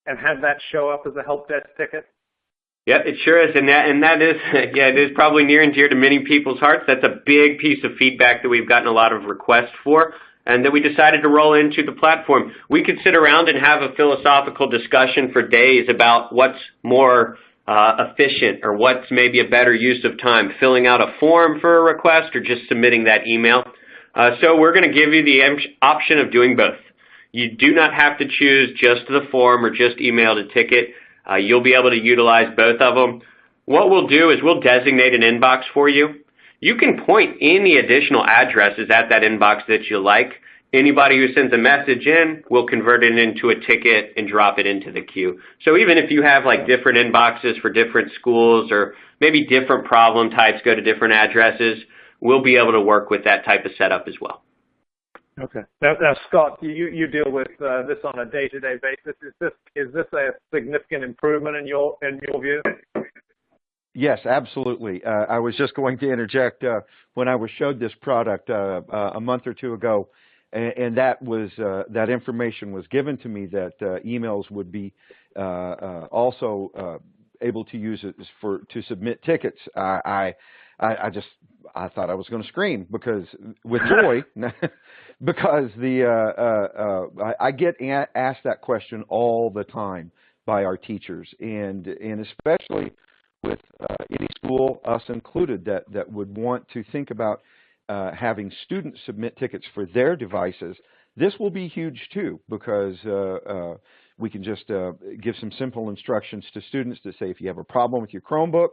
and have that show up as a help desk ticket? Yeah, it sure is, and that is, it is probably near and dear to many people's hearts. That's a big piece of feedback that we've gotten a lot of requests for, and that we decided to roll into the platform. We could sit around and have a philosophical discussion for days about what's more efficient or what's maybe a better use of time, filling out a form for a request or just submitting that email. So we're going to give you the option of doing both. You do not have to choose just the form or just email to ticket. You'll be able to utilize both of them. What we'll do is we'll designate an inbox for you. You can point any additional addresses at that inbox that you like. Anybody who sends a message in, we'll convert it into a ticket and drop it into the queue. So even if you have like different inboxes for different schools or maybe different problem types go to different addresses, we'll be able to work with that type of setup as well. Okay. Now Scott, you deal with this on a day-to-day basis. Is this a significant improvement in your view? Yes, absolutely. I was just going to interject when I was showed this product a month or two ago, and that was that information was given to me that emails would be also able to use it to submit tickets. I thought I was going to scream because with joy, because I get asked that question all the time by our teachers, and especially with any school, us included, that would want to think about having students submit tickets for their devices. This will be huge too, because we can just give some simple instructions to students to say, if you have a problem with your Chromebook,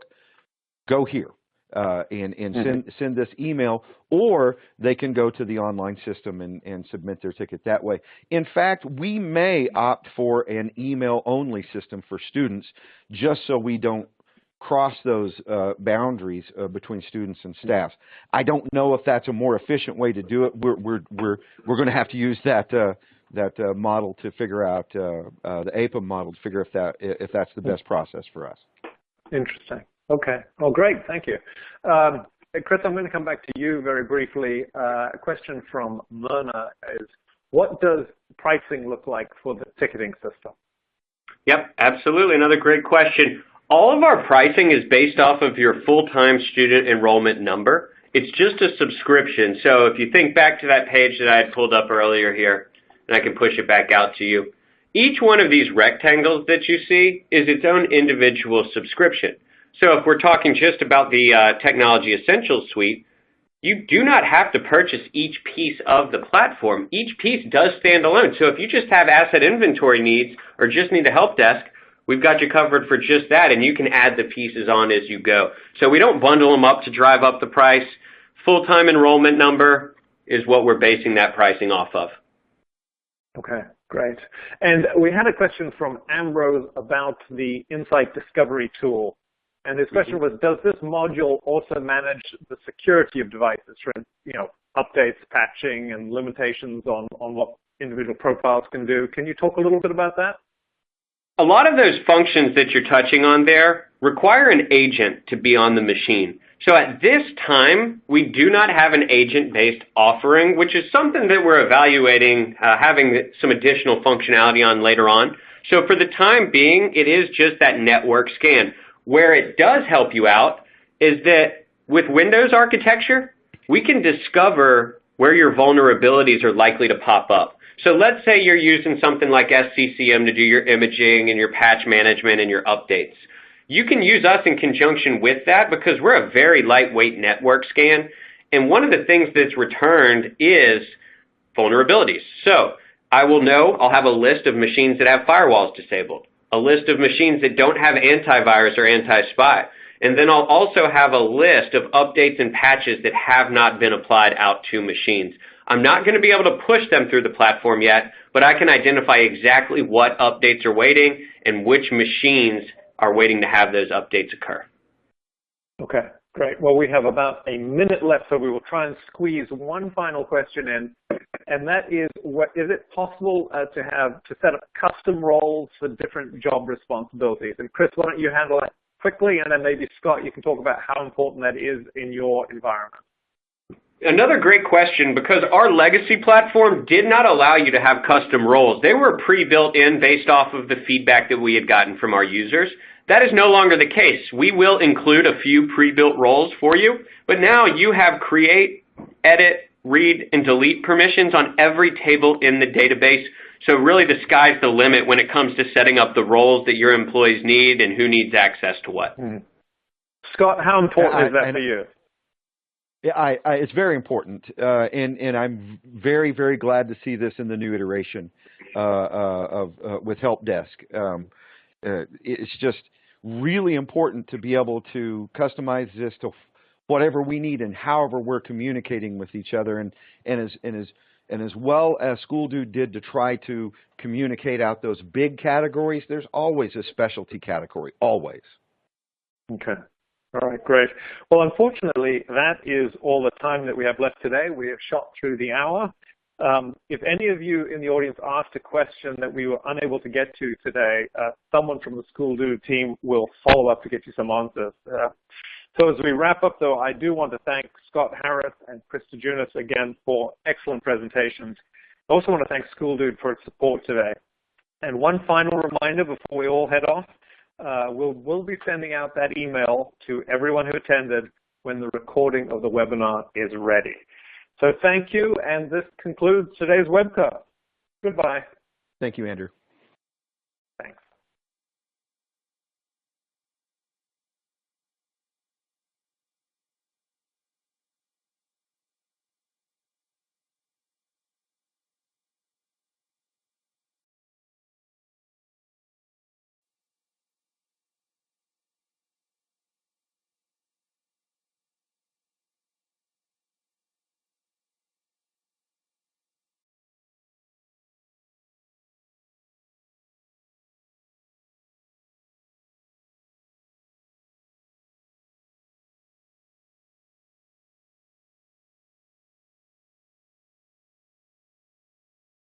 go here and send this email, or they can go to the online system and submit their ticket that way. In fact, we may opt for an email-only system for students just so we don't cross those boundaries between students and staff. I don't know if that's a more efficient way to do it. We're going to have to use that model to figure out the APA model to figure if that's the best process for us. Interesting. Okay. Well, great. Thank you. Chris, I'm going to come back to you very briefly. A question from Myrna is, what does pricing look like for the ticketing system? Yep, absolutely. Another great question. All of our pricing is based off of your full-time student enrollment number. It's just a subscription. So if you think back to that page that I had pulled up earlier here, and I can push it back out to you, each one of these rectangles that you see is its own individual subscription. So if we're talking just about the Technology Essentials Suite, you do not have to purchase each piece of the platform. Each piece does stand alone. So if you just have asset inventory needs or just need a help desk, we've got you covered for just that, and you can add the pieces on as you go. So we don't bundle them up to drive up the price. Full-time enrollment number is what we're basing that pricing off of. Okay, great. And we had a question from Ambrose about the Insight Discovery tool. And his question was, does this module also manage the security of devices for, updates, patching, and limitations on what individual profiles can do? Can you talk a little bit about that? A lot of those functions that you're touching on there require an agent to be on the machine. So at this time, we do not have an agent-based offering, which is something that we're evaluating having some additional functionality on later on. So for the time being, it is just that network scan. Where it does help you out is that with Windows architecture, we can discover where your vulnerabilities are likely to pop up. So let's say you're using something like SCCM to do your imaging and your patch management and your updates. You can use us in conjunction with that because we're a very lightweight network scan. And one of the things that's returned is vulnerabilities. So I'll have a list of machines that have firewalls disabled, a list of machines that don't have antivirus or anti-spy. And then I'll also have a list of updates and patches that have not been applied out to machines. I'm not going to be able to push them through the platform yet, but I can identify exactly what updates are waiting and which machines are waiting to have those updates occur. Okay, great. Well, we have about a minute left, so we will try and squeeze one final question in, and that is, is it possible to set up custom roles for different job responsibilities? And Chris, why don't you handle that quickly, and then maybe Scott, you can talk about how important that is in your environment. Another great question, because our legacy platform did not allow you to have custom roles. They were pre-built in based off of the feedback that we had gotten from our users. That is no longer the case. We will include a few pre-built roles for you, but now you have create, edit, read, and delete permissions on every table in the database. So really the sky's the limit when it comes to setting up the roles that your employees need and who needs access to what. Scott, how important is that for you? Yeah, it's very important, and I'm very, very glad to see this in the new iteration with Helpdesk. It's just really important to be able to customize this to whatever we need and however we're communicating with each other, and as well as School Dude did to try to communicate out those big categories, there's always a specialty category, always. Okay. All right, great. Well, unfortunately, that is all the time that we have left today. We have shot through the hour. If any of you in the audience asked a question that we were unable to get to today, someone from the School Dude team will follow up to get you some answers. So as we wrap up, though, I do want to thank Scott Harris and Chris DeJunis again for excellent presentations. I also want to thank School Dude for its support today. And one final reminder before we all head off, we'll be sending out that email to everyone who attended when the recording of the webinar is ready. So thank you, and this concludes today's webcast. Goodbye. Thank you, Andrew. Thanks.